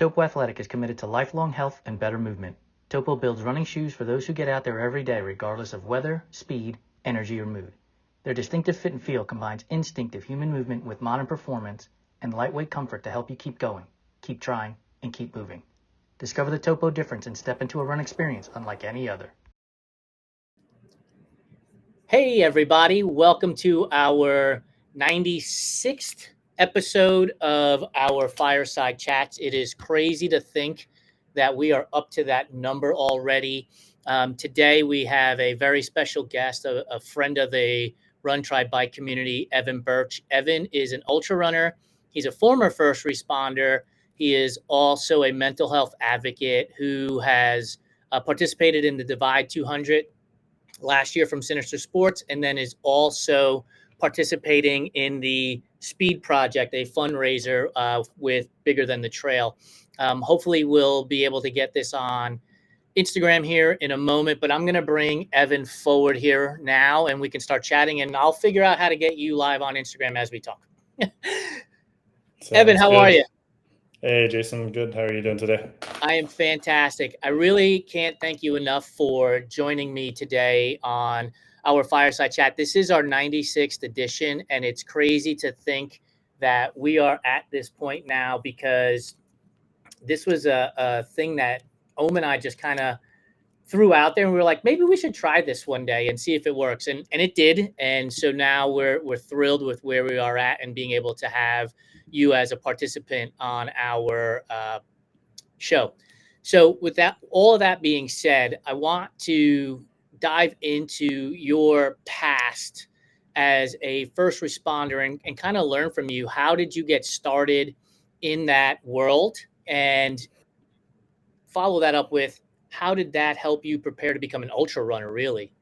Topo Athletic is committed to lifelong health and better movement. Topo builds running shoes for those who get out there every day regardless of weather, speed, energy, or mood. Their distinctive fit and feel combines instinctive human movement with modern performance and lightweight comfort to help you keep going, keep trying, and keep moving. Discover the Topo difference and step into a run experience unlike any other. Hey, everybody. Welcome to our 96th episode of our Fireside Chats. It is crazy to think that we are up to that number already. Today, we have a very special guest, a friend of the Run Try Bike community, Evan Birch. Evan is an ultra runner. He's a former first responder. He is also a mental health advocate who has participated in the Divide 200 last year from Sinister Sports, and then is also participating in the Speed Project, a fundraiser with Bigger Than the Trail. Hopefully we'll be able to get this on Instagram here in a moment, but I'm going to bring Evan forward here now and we can start chatting, and I'll figure out how to get you live on Instagram as we talk. Evan, how are you? Hey, Jason. Good. How are you doing today? I am fantastic. I really can't thank you enough for joining me today on our Fireside Chat. This is our 96th edition, and it's crazy to think that we are at this point now because this was a thing that Ohm and I just kind of threw out there, and we were like, maybe we should try this one day and see if it works. And it did. And so now we're thrilled with where we are at and being able to have you as a participant on our show. So with that, all of that being said, I want to dive into your past as a first responder and kind of learn from you. How did you get started in that world? And follow that up with, how did that help you prepare to become an ultra runner, really?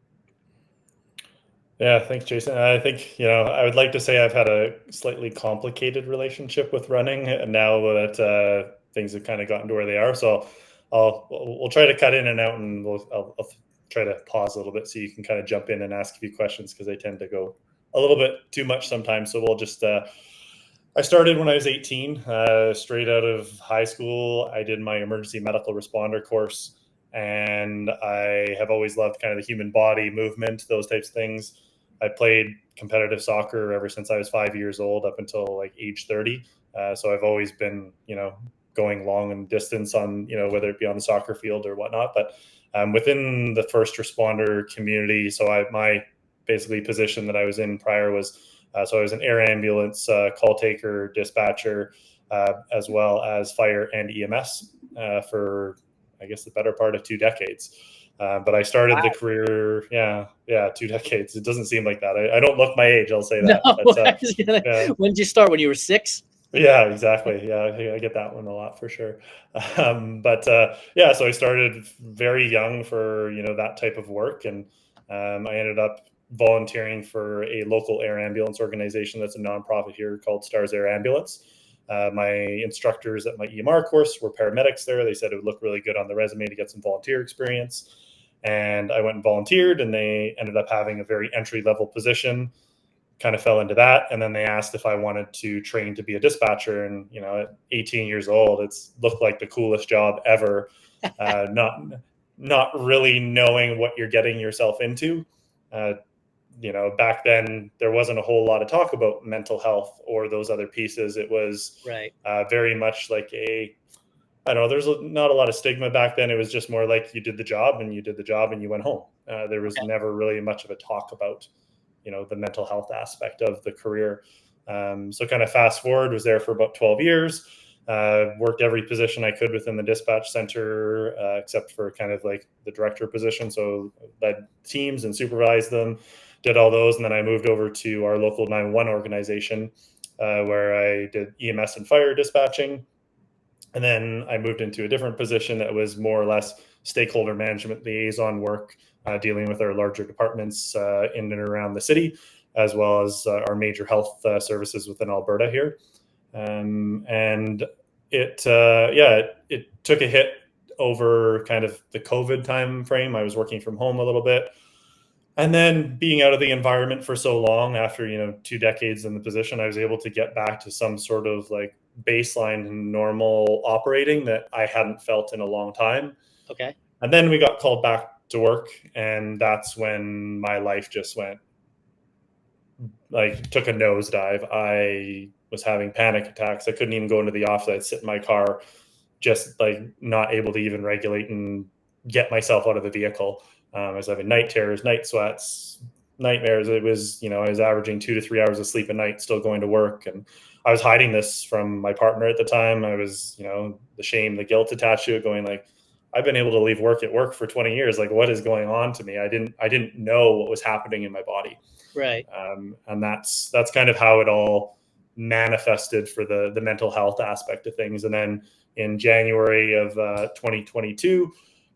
Yeah, thanks, Jason. I think, I would like to say I've had a slightly complicated relationship with running now that things have kind of gotten to where they are. So we'll try to cut in and out, and I'll try to pause a little bit so you can kind of jump in and ask a few questions, because they tend to go a little bit too much sometimes. So we'll just, I started when I was 18, straight out of high school. I did my emergency medical responder course, and I have always loved kind of the human body movement, those types of things. I played competitive soccer ever since I was 5 years old up until like age 30. So I've always been, going long and distance on, whether it be on the soccer field or whatnot. But within the first responder community, so my basically position that I was in prior was, so I was an air ambulance call taker, dispatcher, as well as fire and EMS for, I guess, the better part of 2 decades. But I started the career, 2 decades. It doesn't seem like that. I don't look my age, I'll say that. No, but, when did you start? When you were 6? Yeah, exactly. Yeah, I get that one a lot for sure. So I started very young for, that type of work. And I ended up volunteering for a local air ambulance organization that's a nonprofit here called Stars Air Ambulance. My instructors at my EMR course were paramedics there. They said it would look really good on the resume to get some volunteer experience. And I went and volunteered, and they ended up having a very entry-level position, kind of fell into that. And then they asked if I wanted to train to be a dispatcher. And, at 18 years old, it's looked like the coolest job ever. Not really knowing what you're getting yourself into. Back then there wasn't a whole lot of talk about mental health or those other pieces. It was right. Very much like there's not a lot of stigma back then. It was just more like you did the job and you went home. There was never really much of a talk about, the mental health aspect of the career. So kind of fast forward, was there for about 12 years, worked every position I could within the dispatch center, except for kind of like the director position. So led teams and supervised them, did all those. And then I moved over to our local 911 organization, where I did EMS and fire dispatching. And then I moved into a different position that was more or less stakeholder management liaison work, dealing with our larger departments in and around the city, as well as our major health services within Alberta here. And it took a hit over kind of the COVID time frame. I was working from home a little bit. And then being out of the environment for so long, after, 2 decades in the position, I was able to get back to some sort of like baseline and normal operating that I hadn't felt in a long time. Okay. And then we got called back to work, and that's when my life just went, like, took a nosedive. I was having panic attacks. I couldn't even go into the office. I'd sit in my car, just like not able to even regulate and get myself out of the vehicle. I was having night terrors, night sweats, nightmares. It was, I was averaging 2 to 3 hours of sleep a night, still going to work. And I was hiding this from my partner at the time. I was, the shame, the guilt attached to it, going like, I've been able to leave work at work for 20 years. Like, what is going on to me? I didn't know what was happening in my body. Right. And that's kind of how it all manifested for the mental health aspect of things. And then in January of 2022,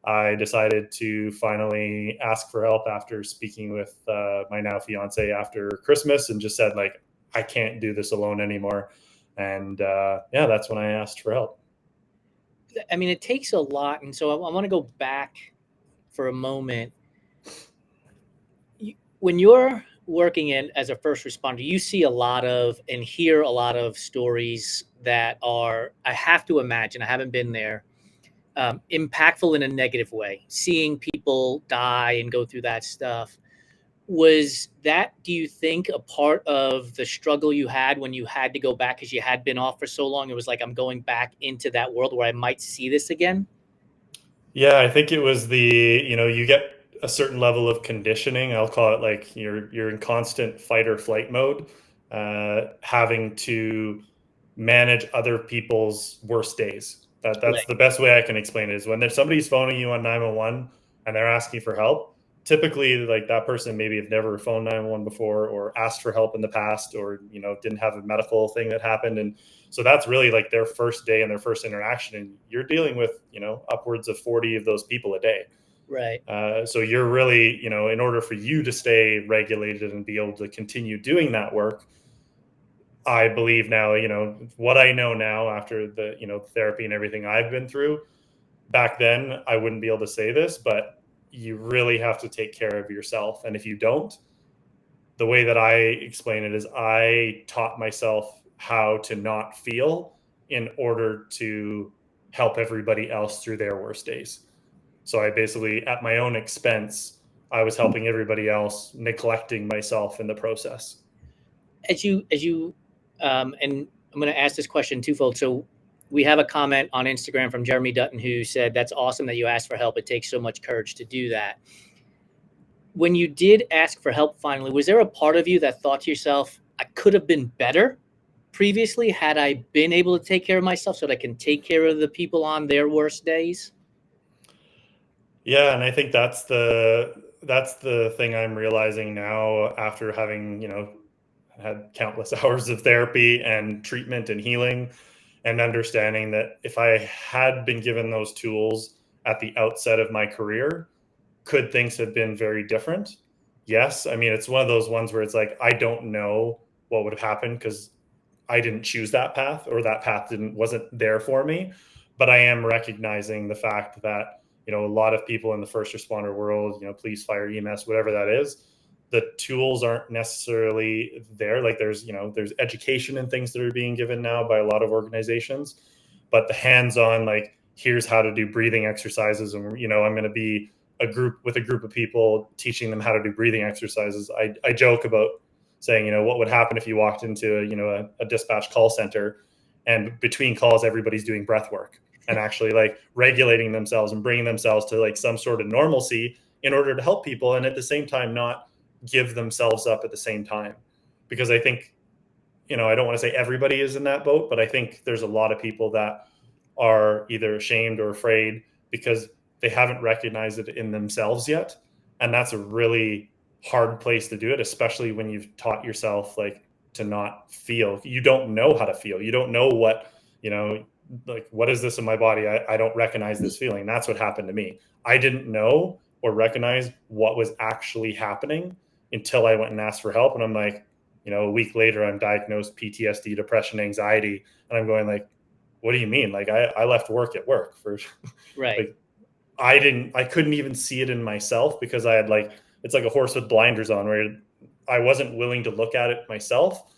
I decided to finally ask for help after speaking with my now fiance after Christmas, and just said, like, I can't do this alone anymore. And that's when I asked for help. I mean, it takes a lot. And so I want to go back for a moment. When you're working in as a first responder, you see a lot of and hear a lot of stories that are, I have to imagine, I haven't been there, impactful in a negative way, seeing people die and go through that stuff. Was that, do you think, a part of the struggle you had when you had to go back because you had been off for so long? It was like, I'm going back into that world where I might see this again? Yeah, I think it was you get a certain level of conditioning. I'll call it like you're in constant fight or flight mode, having to manage other people's worst days. That's Right. the best way I can explain it, is when there's somebody's phoning you on 911 and they're asking for help. Typically, like, that person maybe have never phoned 911 before, or asked for help in the past, or didn't have a medical thing that happened. And so that's really like their first day and their first interaction, and you're dealing with upwards of 40 of those people a day. Right. So you're really, in order for you to stay regulated and be able to continue doing that work, I believe now, what I know now after the, therapy and everything I've been through. Back then, I wouldn't be able to say this, but you really have to take care of yourself. And if you don't, the way that I explain it is, I taught myself how to not feel in order to help everybody else through their worst days. So I basically, at my own expense, I was helping everybody else, neglecting myself in the process. As you, and I'm going to ask this question twofold. So we have a comment on Instagram from Jeremy Dutton who said, that's awesome that you asked for help. It takes so much courage to do that. When you did ask for help finally, was there a part of you that thought to yourself, I could have been better previously had I been able to take care of myself so that I can take care of the people on their worst days? Yeah, and I think that's the thing I'm realizing now, after having, had countless hours of therapy and treatment and healing, and understanding that if I had been given those tools at the outset of my career, could things have been very different? Yes. I mean, it's one of those ones where it's like, I don't know what would have happened because I didn't choose that path, or that path wasn't there for me. But I am recognizing the fact that, a lot of people in the first responder world, police, fire, EMS, whatever that is, the tools aren't necessarily there. Like, there's education and things that are being given now by a lot of organizations, but the hands-on, like, here's how to do breathing exercises. And, I'm going to be a group of people teaching them how to do breathing exercises. I joke about saying, what would happen if you walked into, a dispatch call center, and between calls, everybody's doing breath work and actually, like, regulating themselves and bringing themselves to, like, some sort of normalcy in order to help people, and at the same time not give themselves up at the same time. Because I think, I don't want to say everybody is in that boat, but I think there's a lot of people that are either ashamed or afraid because they haven't recognized it in themselves yet. And that's a really hard place to do it, especially when you've taught yourself, like, to not feel. You don't know how to feel. You don't know what, like, what is this in my body? I don't recognize this feeling. That's what happened to me. I didn't know or recognize what was actually happening until I went and asked for help. And I'm like, a week later, I'm diagnosed PTSD, depression, anxiety. And I'm going like, what do you mean? Like, I left work at work for, Right. like, I couldn't even see it in myself because I had, it's like a horse with blinders on, where I wasn't willing to look at it myself.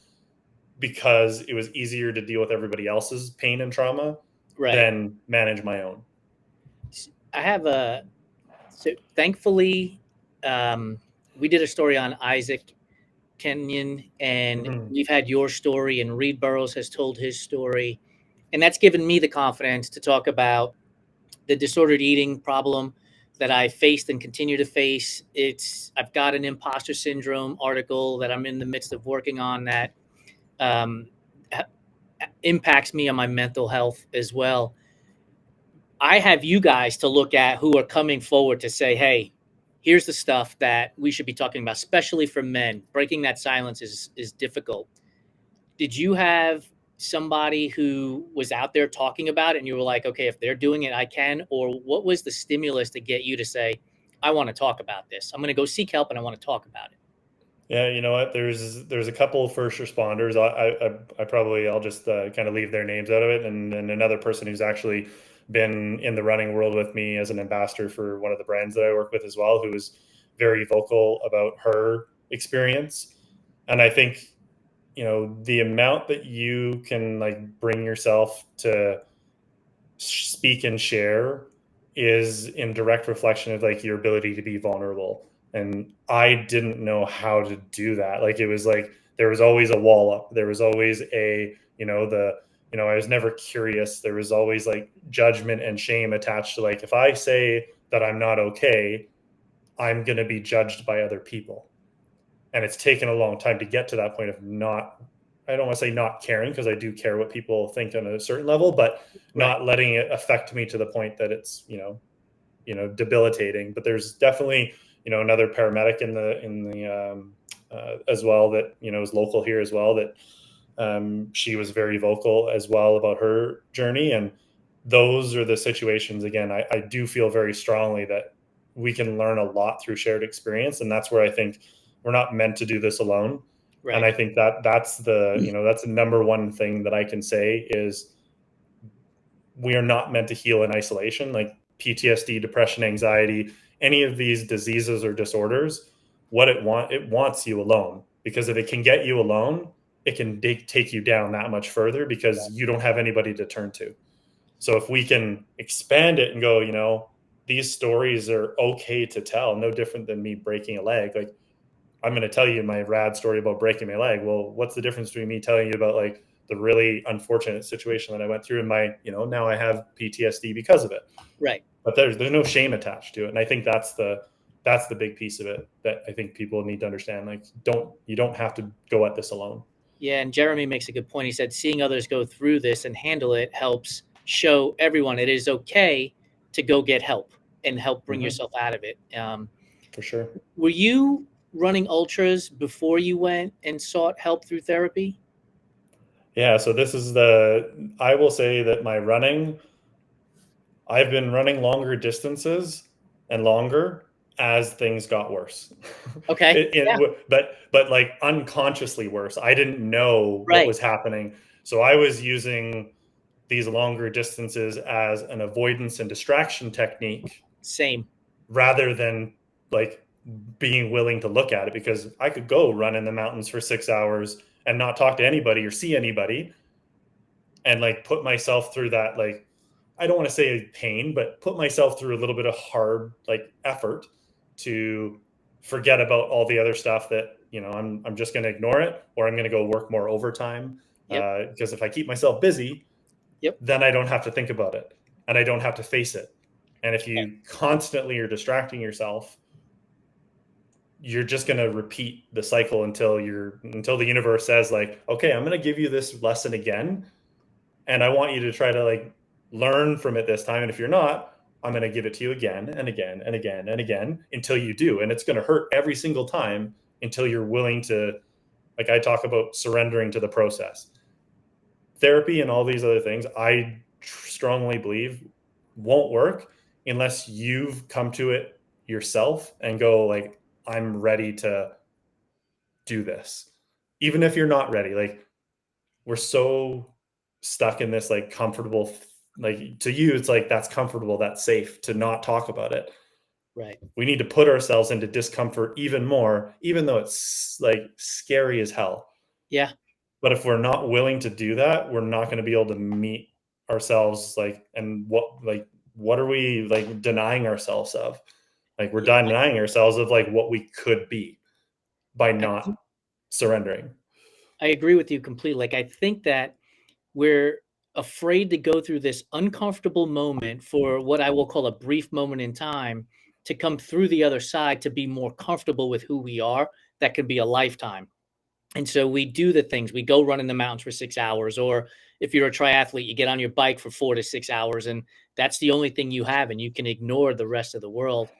because it was easier to deal with everybody else's pain and trauma than manage my own. I have so thankfully, we did a story on Isaac Kenyon, and we've had your story, and Reed Burrows has told his story, and that's given me the confidence to talk about the disordered eating problem that I faced and continue to face. I've got an imposter syndrome article that I'm in the midst of working on that impacts me on my mental health as well. I have you guys to look at who are coming forward to say, hey, here's the stuff that we should be talking about, especially for men. Breaking that silence is difficult. Did you have somebody who was out there talking about it and you were like, okay, if they're doing it, I can? Or what was the stimulus to get you to say, I want to talk about this? I'm going to go seek help and I want to talk about it. Yeah, you know what? There's a couple of first responders. I'll just kind of leave their names out of it, and another person who's actually been in the running world with me as an ambassador for one of the brands that I work with as well, who was very vocal about her experience. And I think, you know, the amount that you can like bring yourself to speak and share is in direct reflection of like your ability to be vulnerable. And I didn't know how to do that. Like, it was like there was always a wall up. There was always I was never curious. There was always like judgment and shame attached to, like, if I say that I'm not okay, I'm going to be judged by other people. And it's taken a long time to get to that point of I don't want to say not caring, because I do care what people think on a certain level, but not letting it affect me to the point that it's, debilitating. But there's definitely, another paramedic in the as well that, is local here as well, that she was very vocal as well about her journey. And those are the situations, again, I do feel very strongly that we can learn a lot through shared experience. And that's where I think we're not meant to do this alone. Right. And I think that's the number one thing that I can say is we are not meant to heal in isolation. Like PTSD, depression, anxiety, any of these diseases or disorders, it wants you alone, because if it can get you alone, it can take you down that much further, because you don't have anybody to turn to. So if we can expand it and go, these stories are okay to tell, no different than me breaking a leg. Like, I'm going to tell you my rad story about breaking my leg. Well, what's the difference between me telling you about like the really unfortunate situation that I went through, and my, now I have PTSD because of it. Right. But there's no shame attached to it. And I think that's the big piece of it that I think people need to understand. Like, you don't have to go at this alone. Yeah. And Jeremy makes a good point. He said, seeing others go through this and handle it helps show everyone it is okay to go get help and help bring yourself out of it. For sure. Were you running ultras before you went and sought help through therapy? Yeah. So this is I will say that I've been running longer distances and longer as things got worse. Okay. But like unconsciously worse. I didn't know what was happening. So I was using these longer distances as an avoidance and distraction technique. Same. Rather than like being willing to look at it, because I could go run in the mountains for 6 hours and not talk to anybody or see anybody, and like put myself through that, like, I don't want to say pain, but put myself through a little bit of hard like effort to forget about all the other stuff that, I'm just going to ignore it, or I'm going to go work more overtime. Because if I keep myself busy, then I don't have to think about it and I don't have to face it. And if you constantly are distracting yourself, you're just going to repeat the cycle until the universe says like, okay, I'm going to give you this lesson again, and I want you to try to like learn from it this time. And if you're not, I'm going to give it to you again and again and again and again until you do. And it's going to hurt every single time until you're willing to, like I talk about, surrendering to the process. Therapy and all these other things, I strongly believe won't work unless you've come to it yourself and go like, I'm ready to do this. Even if you're not ready, like, we're so stuck in this like comfortable, like, to you it's like that's comfortable, that's safe to not talk about it. Right. We need to put ourselves into discomfort even more, even though it's like scary as hell. Yeah. But if we're not willing to do that, we're not going to be able to meet ourselves. And what are we denying ourselves of? We're denying ourselves of what we could be by not surrendering. I agree with you completely. I think that we're afraid to go through this uncomfortable moment for what I will call a brief moment in time to come through the other side to be more comfortable with who we are. That could be a lifetime. And so we do the things. We go run in the mountains for 6 hours, or if you're a triathlete, you get on your bike for 4 to 6 hours, and that's the only thing you have, and you can ignore the rest of the world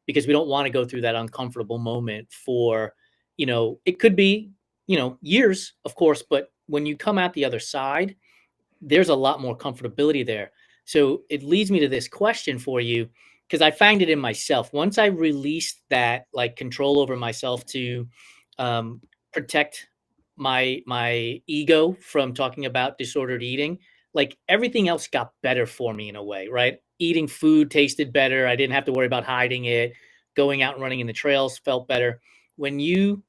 because we don't want to go through that uncomfortable moment for, it could be, years, of course, but when you come out the other side, there's a lot more comfortability there. So it leads me to this question for you, because I find it in myself. Once I released that control over myself to um, protect my ego from talking about disordered eating, everything else got better for me in a way, right? Eating food tasted better. I didn't have to worry about hiding it. Going out and running in the trails felt better. When you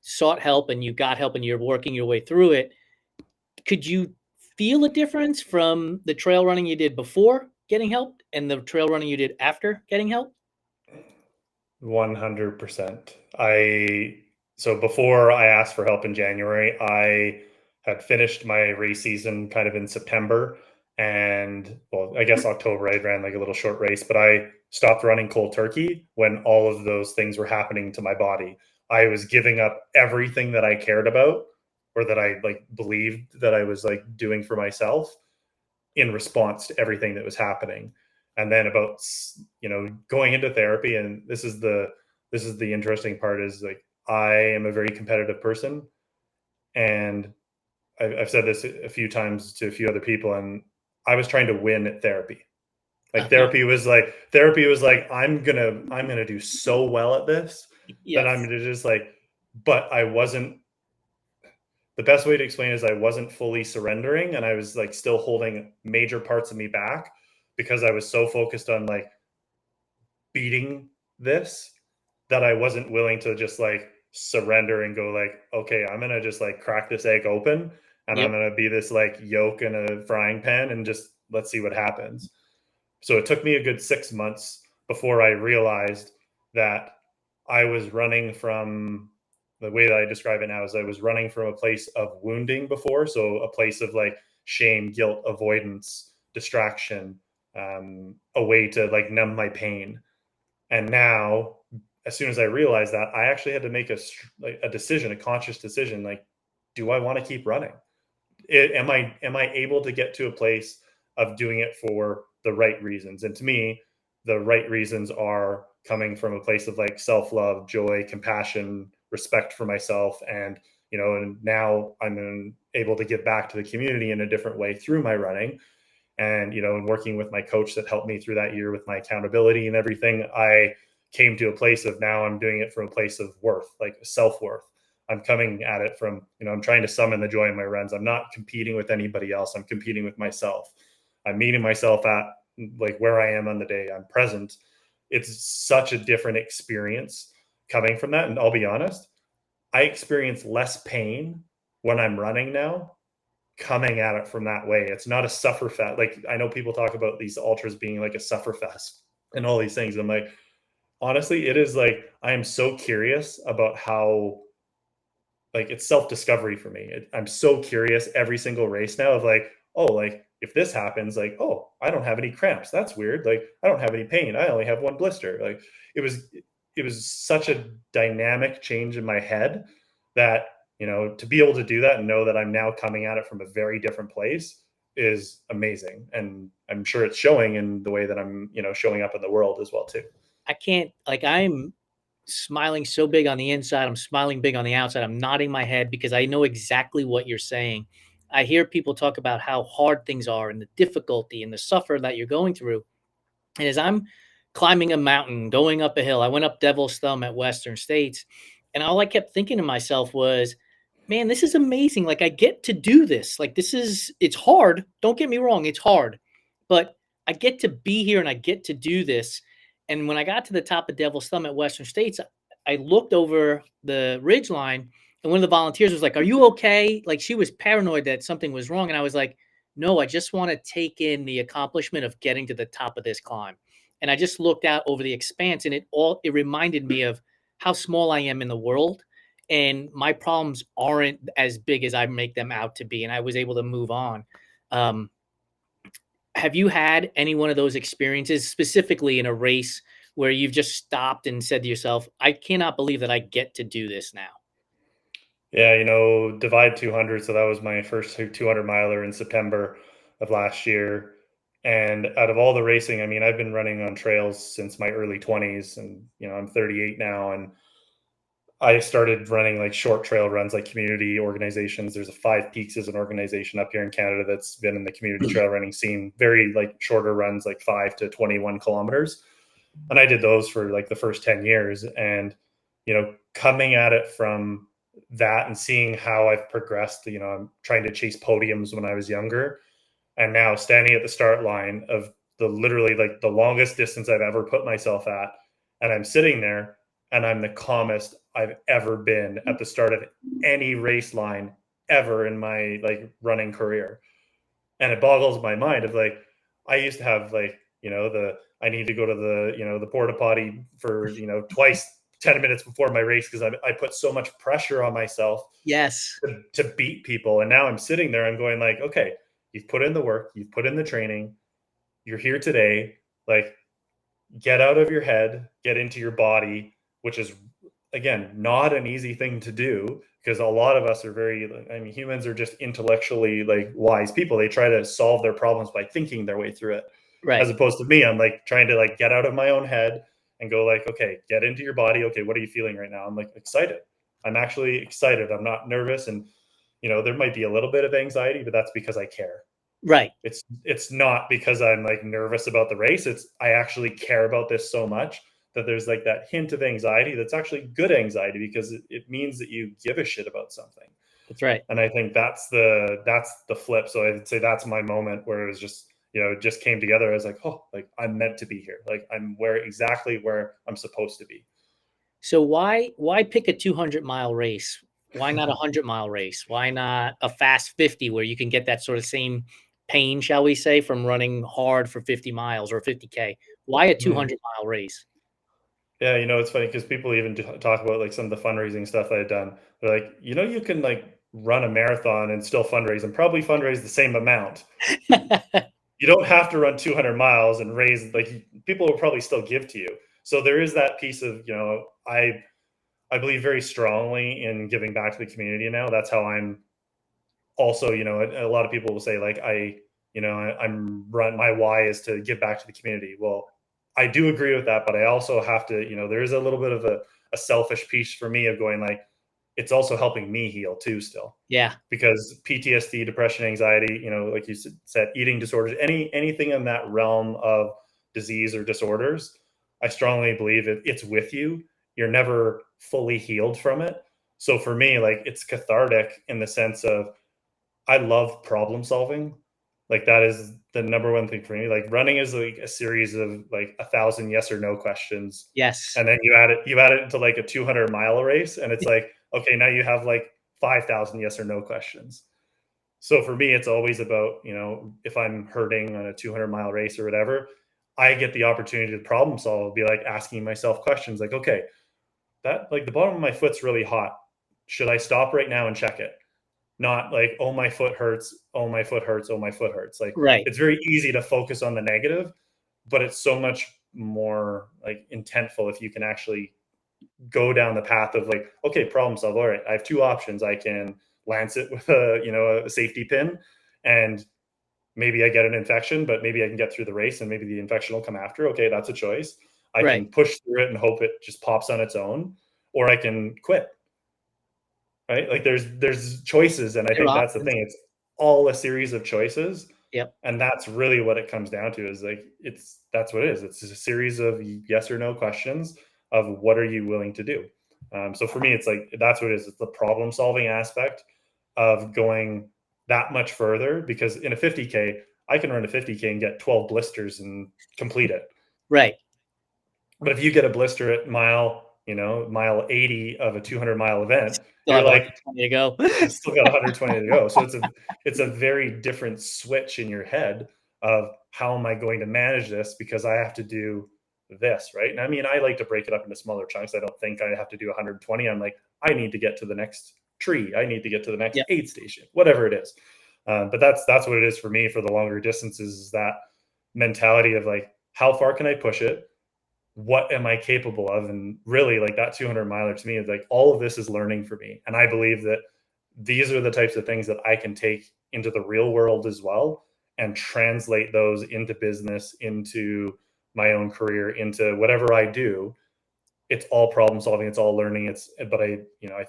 sought help and you got help and you're working your way through it, could you feel a difference from the trail running you did before getting help and the trail running you did after getting help? 100%. So before I asked for help in January, I had finished my race season kind of in September, and I guess October I ran a little short race, but I stopped running cold turkey when all of those things were happening to my body. I was giving up everything that I cared about or that I believed that I was doing for myself in response to everything that was happening. And then about going into therapy, and this is the interesting part, is I am a very competitive person, and I've said this a few times to a few other people, and I was trying to win at therapy. Therapy was I'm gonna do so well at this that I'm gonna just but I wasn't. The best way to explain it is I wasn't fully surrendering, and I was still holding major parts of me back because I was so focused on beating this that I wasn't willing to just surrender and go okay, I'm gonna just crack this egg open, and I'm gonna be this yolk in a frying pan, and just let's see what happens. So it took me a good 6 months before I realized that I was running from, the way that I describe it now is I was running from a place of wounding before. So a place of shame, guilt, avoidance, distraction, a way to numb my pain. And now, as soon as I realized that, I actually had to make a decision, a conscious decision. Do I want to keep running? Am I able to get to a place of doing it for the right reasons? And to me, the right reasons are coming from a place of self-love, joy, compassion, respect for myself. And now I'm able to give back to the community in a different way through my running. And and working with my coach that helped me through that year with my accountability and everything, I came to a place of, now I'm doing it from a place of worth, self-worth. I'm coming at it from, I'm trying to summon the joy in my runs. I'm not competing with anybody else. I'm competing with myself. I'm meeting myself at where I am on the day. I'm present. It's such a different experience coming from that. And I'll be honest, I experience less pain when I'm running now, coming at it from that way. It's not a suffer fest. I know people talk about these ultras being a suffer fest and all these things. I'm honestly, it is I am so curious about how, it's self-discovery for me. I'm so curious every single race now of if this happens, oh, I don't have any cramps. That's weird. I don't have any pain. I only have one blister. It was such a dynamic change in my head that, to be able to do that and know that I'm now coming at it from a very different place is amazing. And I'm sure it's showing in the way that I'm, showing up in the world as well too. I can't, I'm smiling so big on the inside. I'm smiling big on the outside. I'm nodding my head because I know exactly what you're saying. I hear people talk about how hard things are and the difficulty and the suffer that you're going through. And as I'm climbing a mountain, going up a hill, I went up Devil's Thumb at Western States, and all I kept thinking to myself was, man, this is amazing. I get to do this. It's hard. Don't get me wrong. It's hard, but I get to be here and I get to do this. And when I got to the top of Devil's Thumb at Western States, I looked over the ridge line And one of the volunteers was like, "Are you okay?" Like, she was paranoid that something was wrong. And I was like, "No, I just want to take in the accomplishment of getting to the top of this climb." And I just looked out over the expanse, and it reminded me of how small I am in the world, and my problems aren't as big as I make them out to be. And I was able to move on. Um, have you had any one of those experiences, specifically in a race, where you've just stopped and said to yourself, "I cannot believe that I get to do this now"? Yeah, Divide 200. So that was my first 200 miler in September of last year. And out of all the racing, I mean, I've been running on trails since my early 20s, and I'm 38 now, and I started running like short trail runs, like community organizations. There's a Five Peaks as an organization up here in Canada that's been in the community trail running scene, very like shorter runs, like 5 to 21 kilometers. And I did those for like the first 10 years. And, coming at it from that and seeing how I've progressed, I'm trying to chase podiums when I was younger. And now standing at the start line of literally like the longest distance I've ever put myself at. And I'm sitting there and I'm the calmest I've ever been at the start of any race line ever in my like running career. And it boggles my mind of like, I used to have like, I need to go to the porta potty for, twice 10 minutes before my race because I put so much pressure on myself Yes. to beat people. And now I'm sitting there, I'm going like, okay, you've put in the work, you've put in the training, you're here today, like get out of your head, get into your body, which is again not an easy thing to do because a lot of us are humans are just intellectually like wise people. They try to solve their problems by thinking their way through it. Right. As opposed to me, I'm like trying to like get out of my own head and go like, okay, get into your body. Okay, what are you feeling right now? I'm like excited. I'm actually excited. I'm not nervous. And there might be a little bit of anxiety, but that's because I care. Right. It's not because I'm like nervous about the race. It's I actually care about this so much that there's like that hint of anxiety that's actually good anxiety because it means that you give a shit about something. That's right. And I think that's the flip. So I'd say that's my moment where it was just, it just came together. I was like, oh, like I'm meant to be here. Like I'm exactly where I'm supposed to be. So why pick a 200-mile race? Why not a 100-mile race? Why not a fast 50 where you can get that sort of same pain, shall we say, from running hard for 50 miles or 50K? Why a 200-mile race? Yeah, it's funny because people even talk about like some of the fundraising stuff I've done. They're like, you can like run a marathon and still fundraise and probably fundraise the same amount. You don't have to run 200 miles and raise like people will probably still give to you. So there is that piece of, I believe very strongly in giving back to the community now. That's how I'm also, a lot of people will say like my why is to give back to the community. Well, I do agree with that, but I also have to, there is a little bit of a selfish piece for me of going like, it's also helping me heal too still. Yeah. Because PTSD, depression, anxiety, like you said, eating disorders, anything in that realm of disease or disorders, I strongly believe it's with you. You're never fully healed from it. So for me, like it's cathartic in the sense of I love problem solving. Like that is the number one thing for me. Like running is like a series of like 1,000 yes or no questions. Yes. And then you add it into like a 200-mile race. And it's like, okay, now you have like 5,000 yes or no questions. So for me, it's always about, if I'm hurting on a 200-mile race or whatever, I get the opportunity to problem solve, be like asking myself questions like, okay, that like the bottom of my foot's really hot. Should I stop right now and check it? Not like, oh, my foot hurts. Oh, my foot hurts. Oh, my foot hurts. Like, right. It's very easy to focus on the negative, but it's so much more like intentful if you can actually go down the path of like, okay, problem solve. All right, I have two options. I can lance it with a safety pin and maybe I get an infection, but maybe I can get through the race and maybe the infection will come after. Okay, that's a choice. I can push through it and hope it just pops on its own, or I can quit. Right? Like there's choices, and I think that's the thing. It's all a series of choices. Yep. And that's really what it comes down to is like that's what it is. It's a series of yes or no questions of what are you willing to do. So for me, it's like that's what it is. It's the problem solving aspect of going that much further, because in a 50K, I can run a 50K and get 12 blisters and complete it. Right. But if you get a blister at mile, mile 80 of a 200-mile event, Still you're have like, 120 to go. still got 120 to go. So it's a very different switch in your head of how am I going to manage this because I have to do this, right? And I mean, I like to break it up into smaller chunks. I don't think I have to do 120. I'm like, I need to get to the next tree. I need to get to the next Yep. aid station, whatever it is. But that's what it is for me for the longer distances, is that mentality of like, how far can I push it? What am I capable of? And really, like, that 200 miler to me is like, all of this is learning for me. And I believe that these are the types of things that I can take into the real world as well and translate those into business, into my own career, into whatever I do. It's all problem solving, it's all learning. But I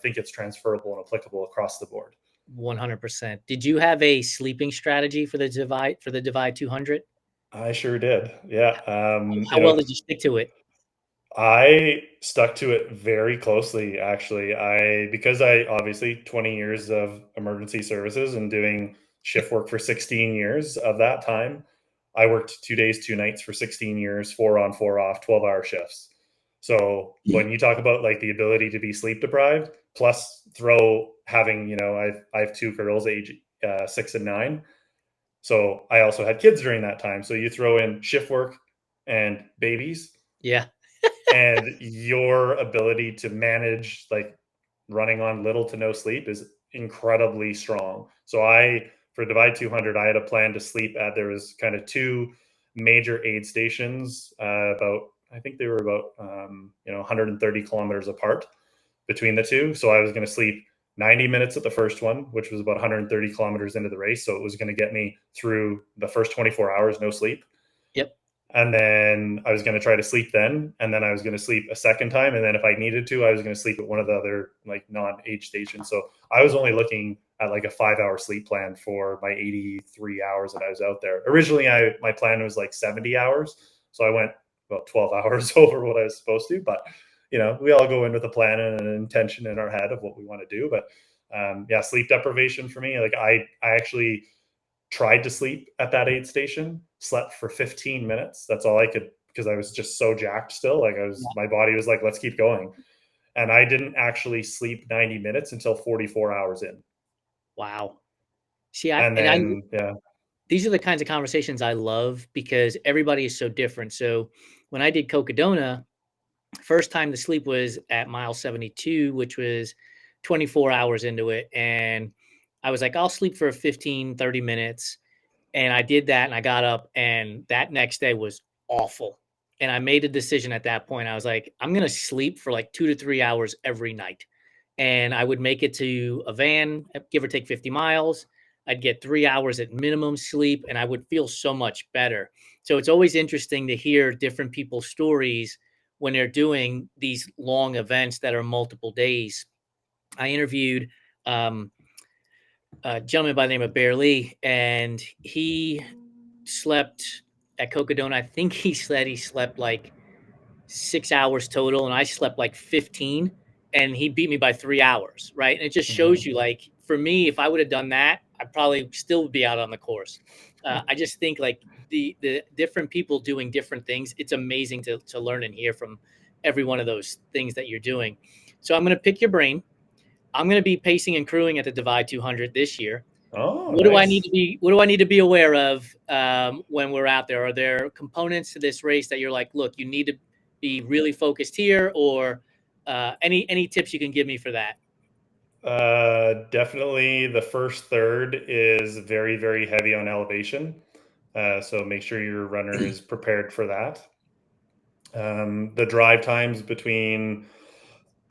think it's transferable and applicable across the board. 100%. Did you have a sleeping strategy for the Divide 200? I sure did. Yeah. How well did you stick to it? I stuck to it very closely, actually. Because I obviously 20 years of emergency services and doing shift work for 16 years of that time. I worked 2 days, 2 nights for 16 years, 4 on, 4 off, 12-hour shifts. So when you talk about like the ability to be sleep deprived, plus throw having, I have 2 girls, age 6 and 9. So I also had kids during that time. So you throw in shift work and babies. Yeah. And your ability to manage like running on little to no sleep is incredibly strong. So for Divide 200, I had a plan to sleep at, there was kind of 2 major aid stations, I think they were about 130 kilometers apart between the 2. So I was going to sleep 90 minutes at the first one, which was about 130 kilometers into the race. So it was going to get me through the first 24 hours, no sleep. Yep. And then I was going to try to sleep then. And then I was going to sleep a second time. And then if I needed to, I was going to sleep at one of the other like non-age stations. So I was only looking at like a 5-hour sleep plan for my 83 hours that I was out there. Originally, my plan was like 70 hours. So I went about 12 hours over what I was supposed to. But, we all go in with a plan and an intention in our head of what we want to do. But sleep deprivation for me, like I actually tried to sleep at that aid station, slept for 15 minutes. That's all I could, because I was just so jacked still. Like my body was like, let's keep going. And I didn't actually sleep 90 minutes until 44 hours in. Wow. See, these are the kinds of conversations I love because everybody is so different. So when I did Cocodona, first time to sleep was at mile 72, which was 24 hours into it. And I was like, I'll sleep for 15, 30 minutes. And I did that and I got up and that next day was awful. And I made a decision at that point. I was like, I'm going to sleep for like 2 to 3 hours every night. And I would make it to a van, give or take 50 miles. I'd get 3 hours at minimum sleep and I would feel so much better. So it's always interesting to hear different people's stories when they're doing these long events that are multiple days. I interviewed a gentleman by the name of Bear Lee, and he slept at Cocodona. I think he said he slept like 6 hours total, and I slept like 15, and he beat me by 3 hours, right? And it just shows you, like, for me, if I would have done that, I'd probably still be out on the course. I just think like the different people doing different things, it's amazing to learn and hear from every one of those things that you're doing. So I'm going to pick your brain. I'm going to be pacing and crewing at the Divide 200 this year. Oh, what nice. do I need to be? What do I need to be aware of when we're out there? Are there components to this race that you're like, look, you need to be really focused here, or any tips you can give me for that? Definitely the first third is very, very heavy on elevation. So make sure your runner is prepared for that. The drive times between,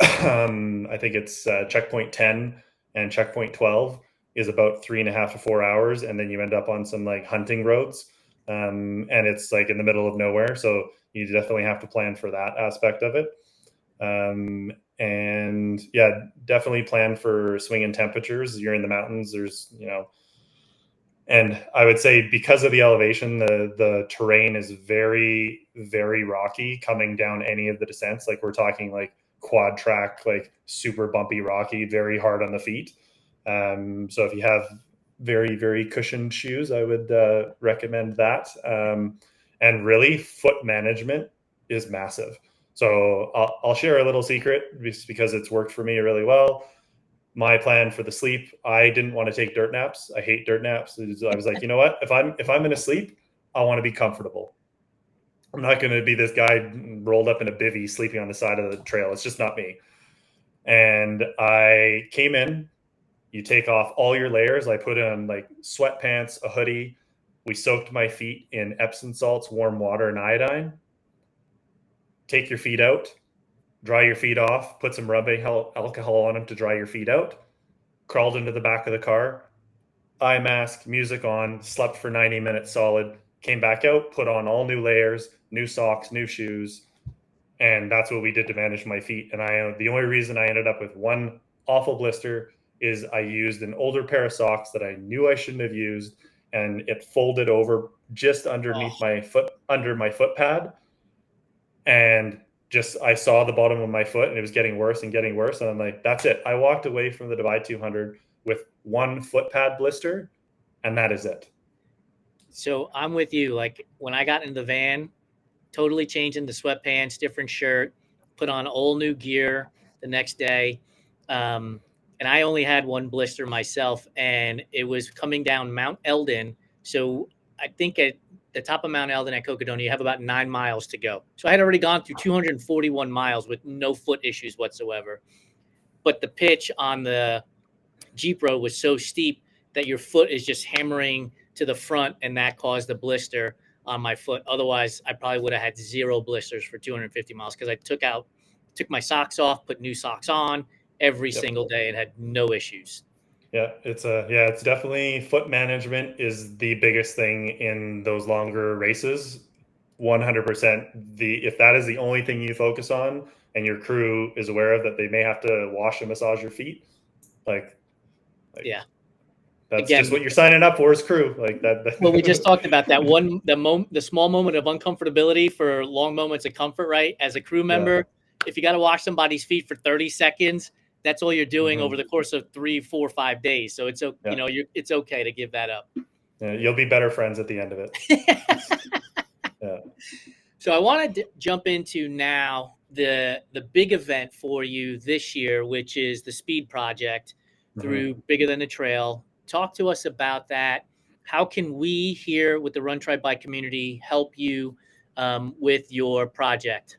I think it's checkpoint 10 and checkpoint 12 is about 3.5 to 4 hours. And then you end up on some like hunting roads. And it's like in the middle of nowhere. So you definitely have to plan for that aspect of it. And yeah, definitely plan for swinging temperatures. You're in the mountains. There's, and I would say because of the elevation, the terrain is very, very rocky coming down any of the descents. Like we're talking like quad track, like super bumpy, rocky, very hard on the feet. So if you have very, very cushioned shoes, I would recommend that. And really, foot management is massive. So I'll share a little secret because it's worked for me really well. My plan for the sleep, I didn't want to take dirt naps. I hate dirt naps. I was like, you know what? If I'm going to sleep, I want to be comfortable. I'm not going to be this guy rolled up in a bivvy sleeping on the side of the trail. It's just not me. And I came in. You take off all your layers. I put on like sweatpants, a hoodie. We soaked my feet in Epsom salts, warm water, and iodine. Take your feet out, dry your feet off, put some rubbing alcohol on them to dry your feet out. Crawled into the back of the car, eye mask, music on, slept for 90 minutes solid, came back out, put on all new layers, new socks, new shoes. And that's what we did to manage my feet. And the only reason I ended up with one awful blister is I used an older pair of socks that I knew I shouldn't have used, and it folded over just underneath my foot, under my foot pad. And just, I saw the bottom of my foot and it was getting worse and getting worse. And I'm like, that's it. I walked away from the Dubai 200 with one foot pad blister, and that is it. So I'm with you. Like when I got in the van, totally changing the sweatpants, different shirt, put on all new gear the next day. And I only had one blister myself, and it was coming down Mount Eldon. So I think at the top of Mount Eldon at Cocodona, you have about 9 miles to go. So I had already gone through 241 miles with no foot issues whatsoever. But the pitch on the Jeep road was so steep that your foot is just hammering to the front, and that caused a blister on my foot. Otherwise, I probably would have had 0 blisters for 250 miles because I took my socks off, put new socks on every single day, and had no issues. Yeah, it's definitely, foot management is the biggest thing in those longer races. 100%. If that is the only thing you focus on, and your crew is aware of that, they may have to wash and massage your feet. Yeah. That's again, just what you're signing up for, is crew. Like that. Well, we just talked about that one, the small moment of uncomfortability for long moments of comfort, right? As a crew member, if you got to wash somebody's feet for 30 seconds, that's all you're doing over the course of 3, 4, 5 days. So it's it's okay to give that up. Yeah, you'll be better friends at the end of it. Yeah. So I want to jump into now the big event for you this year, which is the Speed Project through Bigger Than the Trail. Talk to us about that. How can we here with the Run Try Bike community help you with your project?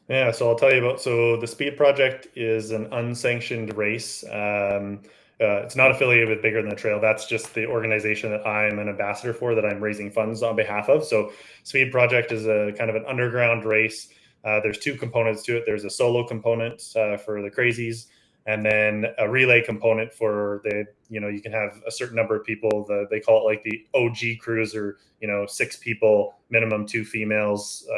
Yeah, so I'll tell you about, so the Speed Project is an unsanctioned race. It's not affiliated with Bigger Than the Trail. That's just the organization that I'm an ambassador for, that I'm raising funds on behalf of. So Speed Project is a kind of an underground race. There's 2 components to it. There's a solo component for the crazies, and then a relay component for the, you can have a certain number of people. They call it like the OG crews, or 6 people, minimum 2 females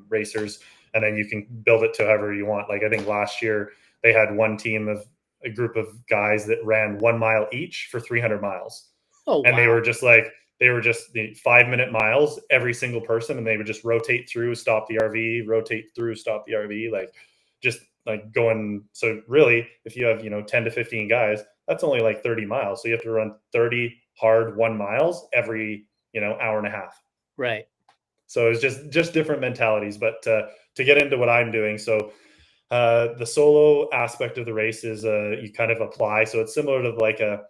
racers, and then you can build it to however you want. Like I think last year they had one team of a group of guys that ran 1 mile each for 300 miles. Oh, wow. And they were just the 5-minute miles, every single person, and they would just rotate through, stop the RV, rotate through, stop the RV, just going. So really, if you have 10 to 15 guys, that's only like 30 miles. So you have to run 30 hard 1 miles every hour and a half. Right. So it's just different mentalities. But to get into what I'm doing, so the solo aspect of the race is you kind of apply. So it's similar to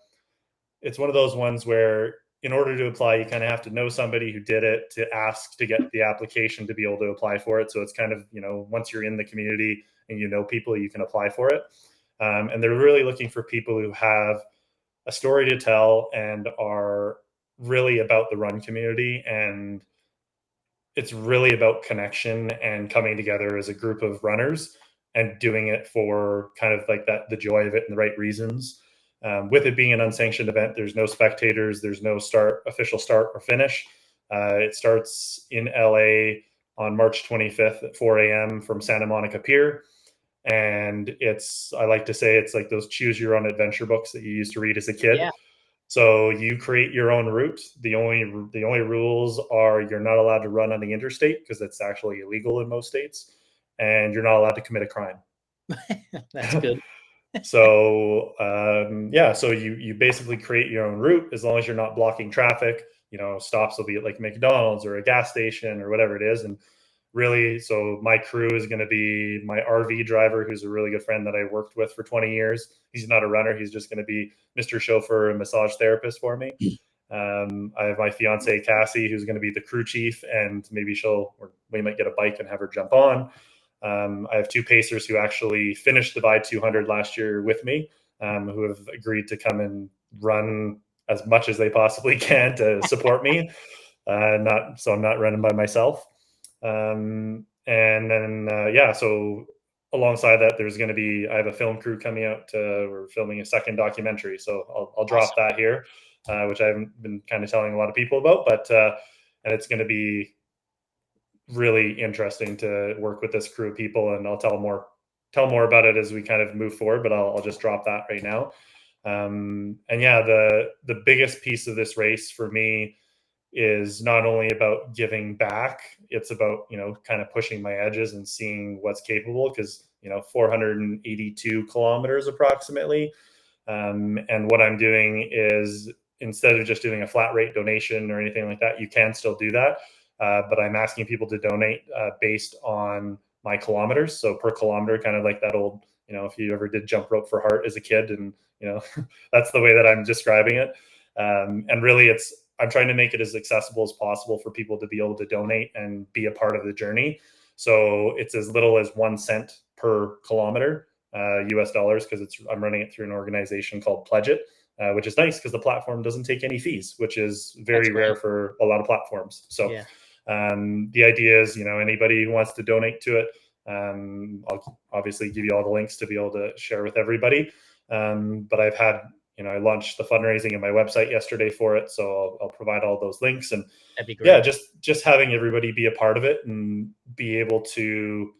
it's one of those ones where in order to apply, you kind of have to know somebody who did it to ask to get the application to be able to apply for it. So it's kind of, once you're in the community and people, you can apply for it. And they're really looking for people who have a story to tell and are really about the run community. And it's really about connection and coming together as a group of runners and doing it for kind of like the joy of it and the right reasons. With it being an unsanctioned event, there's no spectators, there's no official start or finish. It starts in LA on March 25th at 4 a.m. from Santa Monica Pier. And I like to say it's like those choose your own adventure books that you used to read as a kid. Yeah. So you create your own route. The only rules are you're not allowed to run on the interstate because that's actually illegal in most states, and you're not allowed to commit a crime. That's good. So so you basically create your own route as long as you're not blocking traffic. Stops will be at like McDonald's or a gas station or whatever it is, and really, so my crew is going to be my RV driver, who's a really good friend that I worked with for 20 years. He's not a runner. He's just going to be Mr. Chauffeur and massage therapist for me. I have my fiance, Cassie, who's going to be the crew chief, and maybe we might get a bike and have her jump on. I have two pacers who actually finished the Divide 200 last year with me, who have agreed to come and run as much as they possibly can to support me. So I'm not running by myself. And then, so alongside that, I have a film crew coming out. We're filming a second documentary. So I'll drop that here, which I haven't been kind of telling a lot of people about, and it's going to be really interesting to work with this crew of people, and I'll tell more about it as we kind of move forward, but I'll just drop that right now. The biggest piece of this race for me is not only about giving back, it's about, kind of pushing my edges and seeing what's capable, because, 482 kilometers approximately. And what I'm doing is, instead of just doing a flat rate donation or anything like that, you can still do that. But I'm asking people to donate based on my kilometers. So per kilometer, kind of like that old, if you ever did jump rope for heart as a kid, and, that's the way that I'm describing it. And really I'm trying to make it as accessible as possible for people to be able to donate and be a part of the journey. So it's as little as 1 cent per kilometer, US dollars, because I'm running it through an organization called Pledge It, which is nice because the platform doesn't take any fees, which is very rare for a lot of platforms. So the idea is, anybody who wants to donate to it, I'll obviously give you all the links to be able to share with everybody. But I've had, I launched the fundraising on my website yesterday for it, so I'll provide all those links. And that'd be great. Just having everybody be a part of it and be able to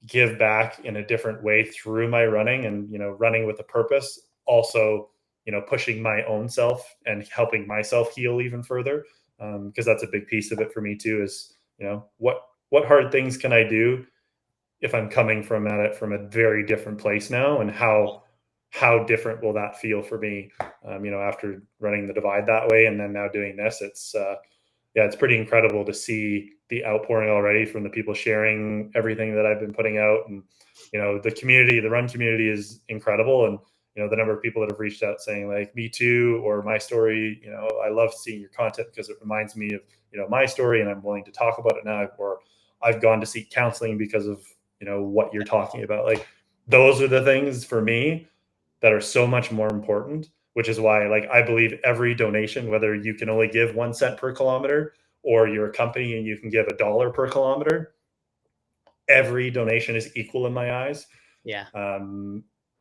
give back in a different way through my running, and, running with a purpose, also, pushing my own self and helping myself heal even further. Because that's a big piece of it for me too, is, what hard things can I do if I'm coming at it from a very different place now, and how different will that feel for me, after running the Divide that way, and then now doing this. It's pretty incredible to see the outpouring already from the people sharing everything that I've been putting out. And, the run community is incredible. And, the number of people that have reached out saying like, me too, or my story, I love seeing your content because it reminds me of, my story, and I'm willing to talk about it now, or I've gone to seek counseling because of, what you're talking about. Like, those are the things for me that are so much more important, which is why, like, I believe every donation, whether you can only give 1 cent per kilometer, or you're a company and you can give $1 per kilometer, every donation is equal in my eyes. Yeah.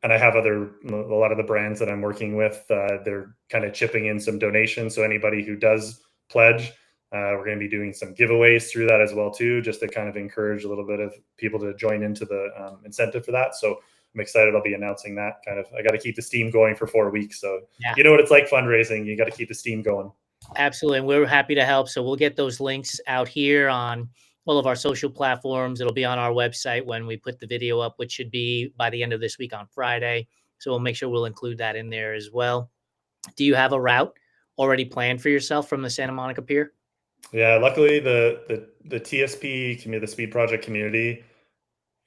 And I have a lot of the brands that I'm working with, they're kind of chipping in some donations. So anybody who does pledge, we're going to be doing some giveaways through that as well too, just to kind of encourage a little bit of people to join into the incentive for that. So I'm excited. I'll be announcing that. I got to keep the steam going for 4 weeks. So You know what it's like fundraising. You got to keep the steam going. Absolutely. And we're happy to help. So we'll get those links out here on all of our social platforms. It'll be on our website when we put the video up, which should be by the end of this week on Friday. So we'll make sure we'll include that in there as well. Do you have a route already planned for yourself from the Santa Monica Pier? Yeah, luckily the TSP community, the Speed Project community,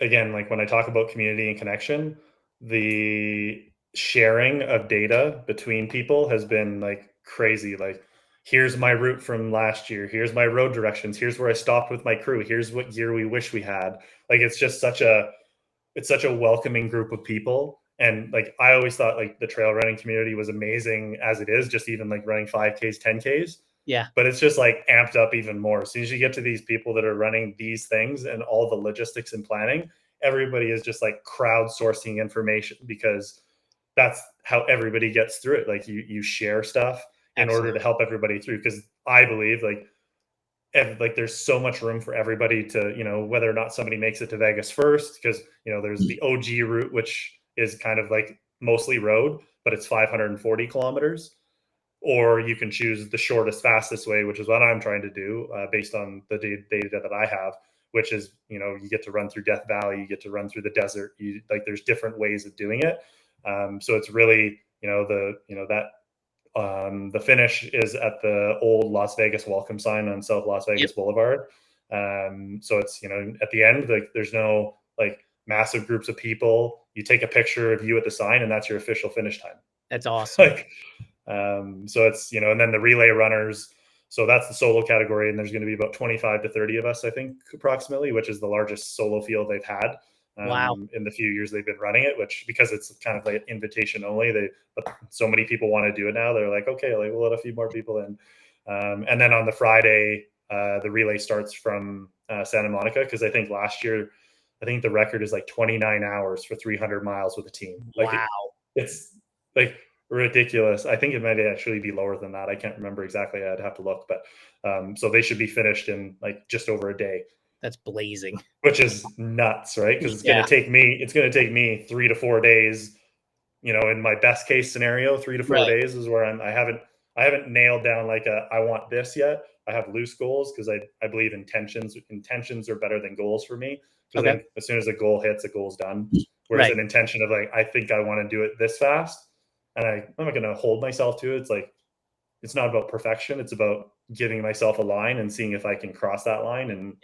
again, like when I talk about community and connection, the sharing of data between people has been like crazy. Like, here's my route from last year. Here's my road directions. Here's where I stopped with my crew. Here's what gear we wish we had. Like, it's just such a welcoming group of people. And like, I always thought like the trail running community was amazing as it is, just even like running 5Ks, 10Ks. Yeah. But it's just like amped up even more. As soon as you get to these people that are running these things and all the logistics and planning, everybody is just like crowdsourcing information, because that's how everybody gets through it. Like, you share stuff in order to help everybody through. Because I believe like there's so much room for everybody to, whether or not somebody makes it to Vegas first, because, there's the OG route, which is kind of like mostly road, but it's 540 kilometers. Or you can choose the shortest, fastest way, which is what I'm trying to do, based on the data that I have, which is, you get to run through Death Valley, you get to run through the desert. There's different ways of doing it. So it's really, the finish is at the old Las Vegas welcome sign on South Las Vegas Boulevard. So it's, at the end, like there's no like massive groups of people. You take a picture of you at the sign, and that's your official finish time. That's awesome. Like, so it's, and then the relay runners. So that's the solo category, and there's going to be about 25 to 30 of us, I think, approximately, which is the largest solo field they've had Wow. in the few years they've been running it. Which, because it's kind of like invitation only, but so many people want to do it now. They're like, okay, like we'll let a few more people in. And then on the Friday, the relay starts from Santa Monica, because I think last year, I think the record is like 29 hours for 300 miles with a team. Like Wow. it's like ridiculous. I think it might actually be lower than that. I can't remember exactly. I'd have to look, but so they should be finished in like just over a day. That's blazing. Which is nuts, right? Because it's Yeah. going to take me 3 to 4 days. In my best case scenario, 3 to 4 Right. days is where I haven't nailed down like I want this yet. I have loose goals, because I believe intentions are better than goals for me. Because Okay. as soon as a goal hits, a goal's done. Whereas Right. an intention of like, I think I want to do it this fast, and I'm not going to hold myself to it. It's like, it's not about perfection. It's about giving myself a line and seeing if I can cross that line, and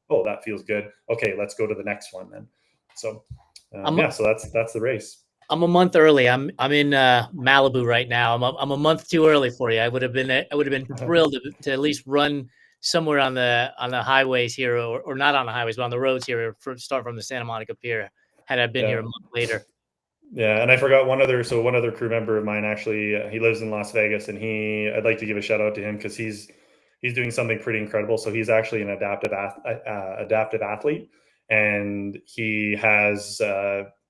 oh, that feels good. Okay, let's go to the next one then. So so that's the race. I'm a month early. I'm in Malibu right now. I'm a month too early for you. I would have been thrilled to at least run somewhere on the highways here, or not on the highways, but on the roads here, start from the Santa Monica Pier, had I been here a month later. Yeah, and I forgot one other crew member of mine, actually. He lives in Las Vegas, and I'd like to give a shout out to him, because he's doing something pretty incredible. So he's actually an adaptive athlete, and he has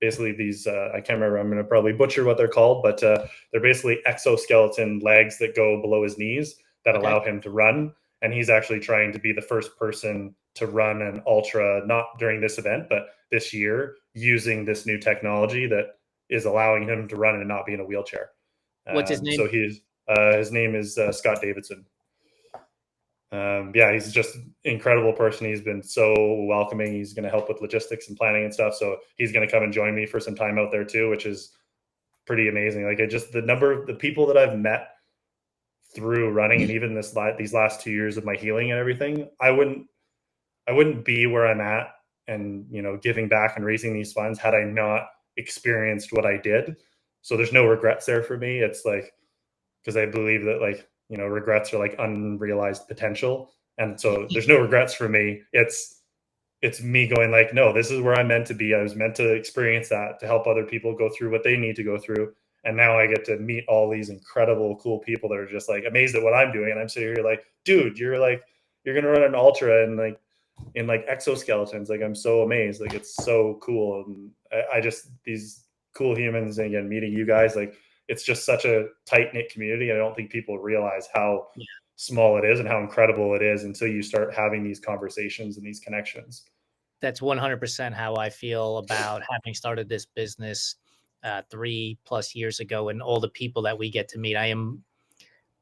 basically these I can't remember, I'm going to probably butcher what they're called, but they're basically exoskeleton legs that go below his knees that allow him to run. And he's actually trying to be the first person to run an ultra, not during this event, but this year, using this new technology that is allowing him to run and not be in a wheelchair. What's his name? So his name is Scott Davidson. He's just an incredible person. He's been so welcoming. He's going to help with logistics and planning and stuff. So he's going to come and join me for some time out there too, which is pretty amazing. Like, the number of the people that I've met through running, and even these last 2 years of my healing and everything, I wouldn't be where I'm at and, giving back and raising these funds had I not experienced what I did. So there's no regrets there for me. It's like, because I believe that, like, regrets are like unrealized potential. And so there's no regrets for me. It's me going like, no, this is where I'm meant to be. I was meant to experience that, to help other people go through what they need to go through. And now I get to meet all these incredible, cool people that are just like amazed at what I'm doing. And I'm sitting here like, dude, you're going to run an ultra and like in like exoskeletons. Like, I'm so amazed. Like, it's so cool. And I just, these cool humans, and again, meeting you guys, like, it's just such a tight knit community. I don't think people realize how small it is and how incredible it is until you start having these conversations and these connections. That's 100% how I feel about having started this business 3+ years ago, and all the people that we get to meet. I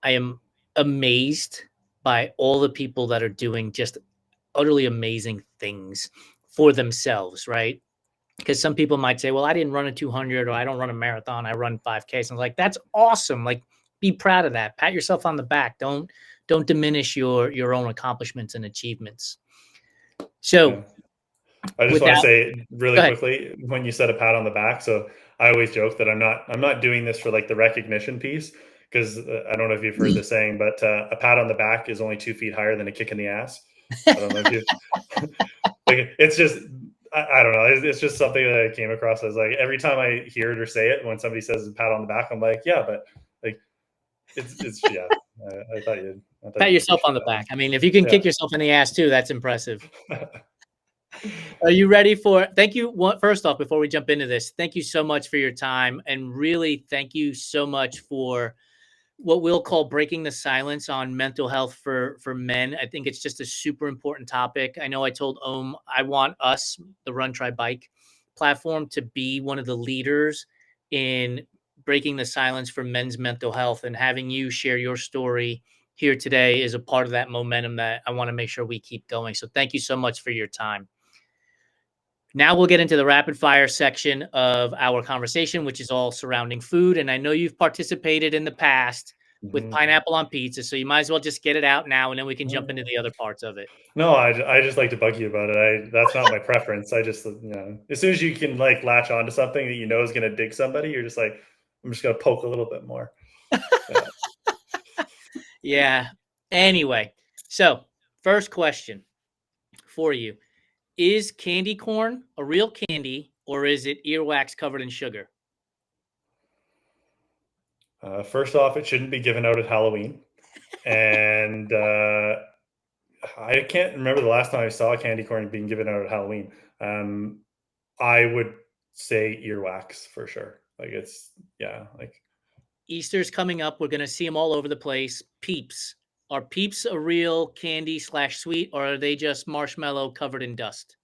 am amazed by all the people that are doing just utterly amazing things for themselves, right? Because some people might say, well, I didn't run a 200, or I don't run a marathon, I run 5Ks. And I'm like, that's awesome. Like, be proud of that. Pat yourself on the back. Don't diminish your own accomplishments and achievements. So I just want to say really quickly, when you said a pat on the back, so I always joke that I'm not doing this for like the recognition piece, because I don't know if you've heard the saying, but a pat on the back is only 2 feet higher than a kick in the ass. I don't know if you like, it's just, I don't know. It's just something that I came across as like, every time I hear it or say it, when somebody says a pat on the back, I'm like, yeah, but like, it's yeah. I thought you'd pat yourself on the back. I mean, if you can kick yourself in the ass too, that's impressive. Are you ready for? Thank you. First off, before we jump into this, thank you so much for your time, and really thank you so much for what we'll call breaking the silence on mental health for men. I think it's just a super important topic. I know I told Ohm I want us, the Run Try Bike platform, to be one of the leaders in breaking the silence for men's mental health, and having you share your story here today is a part of that momentum that I want to make sure we keep going. So thank you so much for your time. Now we'll get into the rapid fire section of our conversation, which is all surrounding food. And I know you've participated in the past, with pineapple on pizza. So you might as well just get it out now, and then we can jump into the other parts of it. No, I just like to bug you about it. That's not my preference. I just, as soon as you can like latch onto something that you know is going to dig somebody, you're just like, I'm just going to poke a little bit more. Yeah. Yeah. Anyway, so first question for you. Is candy corn a real candy, or is it earwax covered in sugar? First off, it shouldn't be given out at Halloween. And I can't remember the last time I saw candy corn being given out at Halloween. I would say earwax for sure. Like like Easter's coming up. We're going to see them all over the place. Peeps. Are Peeps a real candy / sweet, or are they just marshmallow covered in dust?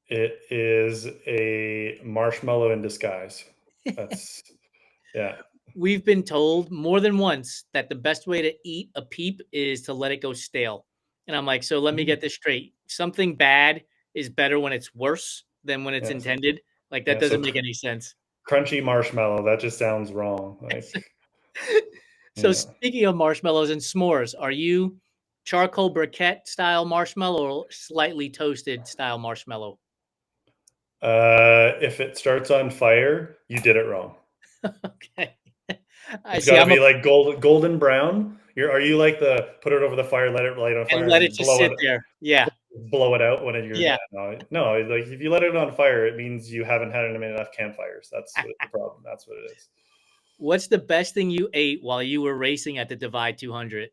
it is a marshmallow in disguise. That's, yeah. We've been told more than once that the best way to eat a Peep is to let it go stale. And I'm like, so let me get this straight. Something bad is better when it's worse than when it's intended. Like, that doesn't make any sense. Crunchy marshmallow, that just sounds wrong. Like, so speaking of marshmallows and s'mores, are you charcoal briquette style marshmallow or slightly toasted style marshmallow? If it starts on fire, you did it wrong. Okay. It's got to be like golden brown. Are you like the put it over the fire, let it light on fire, and let it just sit there? Yeah. Blow it out when you're no, like if you let it on fire, it means you haven't had enough campfires. That's the problem. That's what it is. What's the best thing you ate while you were racing at the Divide 200?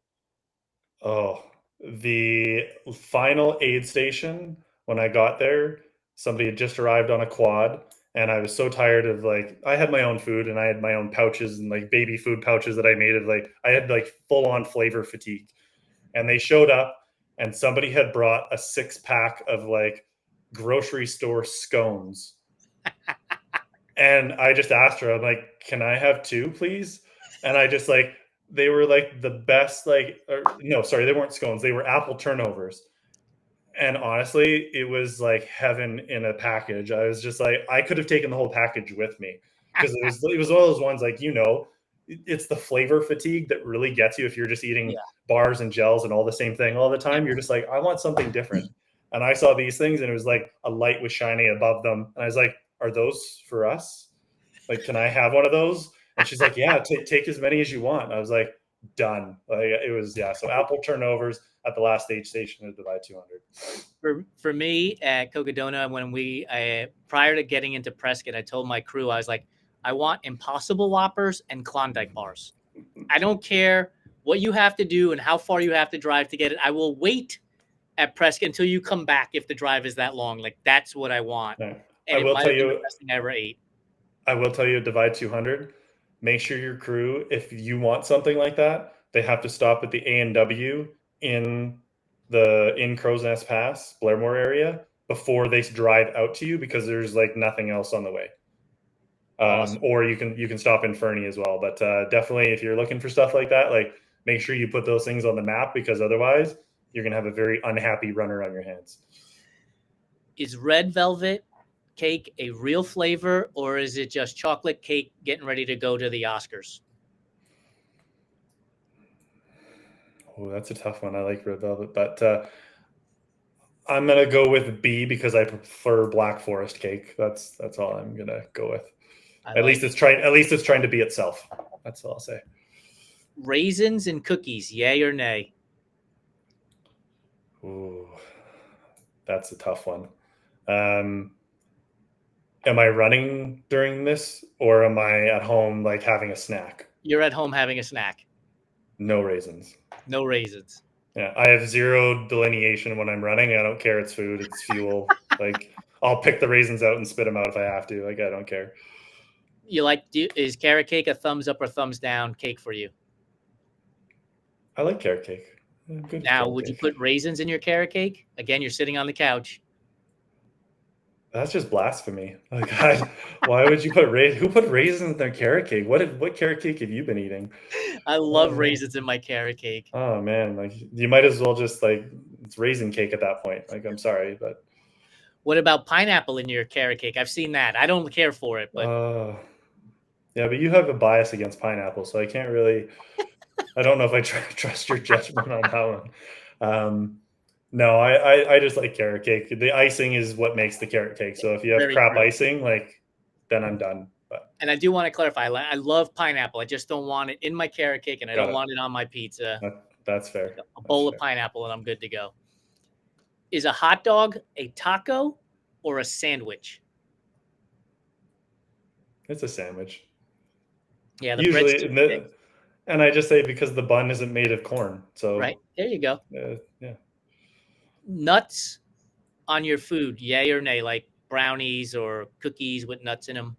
Oh, the final aid station. When I got there, somebody had just arrived on a quad, and I was so tired of I had my own food and I had my own pouches and like baby food pouches that I made of I had like full on flavor fatigue. And they showed up and somebody had brought a 6-pack of like grocery store scones. And I just asked her, I'm like, can I have 2, please? And I just they were like the best, no, sorry, they weren't scones. They were apple turnovers. And honestly, it was like heaven in a package. I was just like, I could have taken the whole package with me because it was one of those ones it's the flavor fatigue that really gets you if you're just eating bars and gels and all the same thing all the time. You're just like, I want something different. And I saw these things and it was like a light was shining above them. And I was like, are those for us? Like, can I have one of those? And she's like, yeah, take as many as you want. And I was like, done. Like it was, so apple turnovers at the last aid station of Divide 200. For me at Cocodona, when we prior to getting into Prescott, I told my crew, I was like, I want Impossible Whoppers and Klondike bars. I don't care what you have to do and how far you have to drive to get it. I will wait at Prescott until you come back if the drive is that long. Like, that's what I want. Yeah. And it might have been the best thing I ever ate. I will tell you, Divide 200, make sure your crew, if you want something like that, they have to stop at the A&W in Crow's Nest Pass, Blairmore area, before they drive out to you because there's like nothing else on the way. Awesome. Or you can stop in Fernie as well. But definitely, if you're looking for stuff like that, like make sure you put those things on the map because otherwise you're going to have a very unhappy runner on your hands. Is red velvet cake a real flavor, or is it just chocolate cake getting ready to go to the Oscars? Oh, that's a tough one. I like red velvet, but I'm gonna go with B because I prefer Black Forest cake. That's all I'm gonna go with. At least it's trying to be itself. That's all I'll say. Raisins and cookies, yay or nay? Ooh, that's a tough one. Am I running during this, or am I at home like having a snack? You're at home having a snack. No raisins. No raisins. Yeah, I have zero delineation when I'm running. I don't care. It's food. It's fuel. Like I'll pick the raisins out and spit them out if I have to. Like I don't care. Is carrot cake a thumbs up or thumbs down cake for you? I like carrot cake. Good now, would you put raisins in your carrot cake? Again, you're sitting on the couch. That's just blasphemy. Like, why would you put raisins? Who put raisins in their carrot cake? What carrot cake have you been eating? I love raisins in my carrot cake. Oh man, like you might as well just it's raisin cake at that point. Like I'm sorry, but what about pineapple in your carrot cake? I've seen that. I don't care for it, but yeah, but you have a bias against pineapple, so I can't really. I don't know if I trust your judgment on that one. No, I just like carrot cake. The icing is what makes the carrot cake. So if you have Very crap true. icing, like, then I'm done. But And I do want to clarify, I love pineapple. I just don't want it in my carrot cake, and I Got don't it. want it on my pizza. That's fair. A bowl of pineapple, and I'm good to go. Is a hot dog a taco or a sandwich? It's a sandwich. Yeah, the bread's Usually, too thick, and I just say because the bun isn't made of corn. So right? There you go. yeah. Nuts on your food, yay or nay? Like brownies or cookies with nuts in them?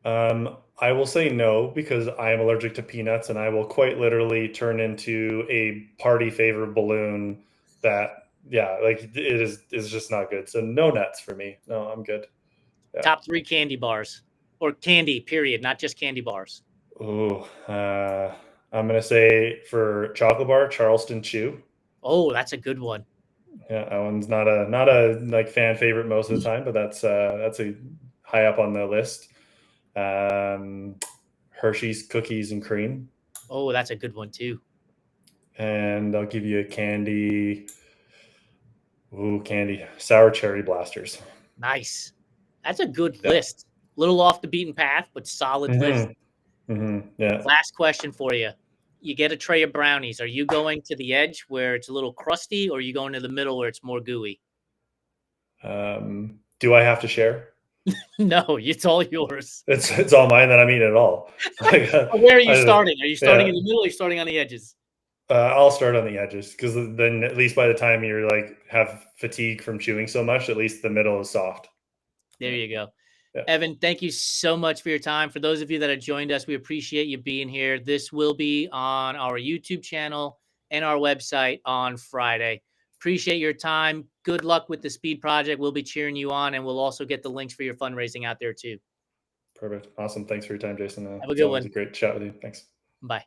I will say no because I am allergic to peanuts, and I will quite literally turn into a party favor balloon. That like it is just not good. So no nuts for me. No, I'm good. Yeah. Top 3 candy bars or candy, period, not just candy bars. Ooh, I'm gonna say for chocolate bar, Charleston Chew. Oh, that's a good one. Yeah, that one's not a like fan favorite most of the time, but that's a high up on the list. Hershey's cookies and cream. Oh, that's a good one too. And I'll give you a candy. Ooh, candy. Sour cherry blasters. Nice. That's a good list. A little off the beaten path, but solid list. Yeah. Last question for you. You get a tray of brownies. Are you going to the edge where it's a little crusty, or are you going to the middle where it's more gooey? Do I have to share? No, it's all yours. It's all mine. Then I'm eating it all. Where are you starting? Are you starting in the middle, or are you starting on the edges? I'll start on the edges because then at least by the time you're like have fatigue from chewing so much, at least the middle is soft. There you go. Yeah. Evan, thank you so much for your time. For those of you that have joined us, we appreciate you being here. This will be on our YouTube channel and our website on Friday. Appreciate your time. Good luck with the Speed Project. We'll be cheering you on, and we'll also get the links for your fundraising out there too. Perfect. Awesome. Thanks for your time, Jason. Have a good one. It was a great chat with you. Thanks. Bye.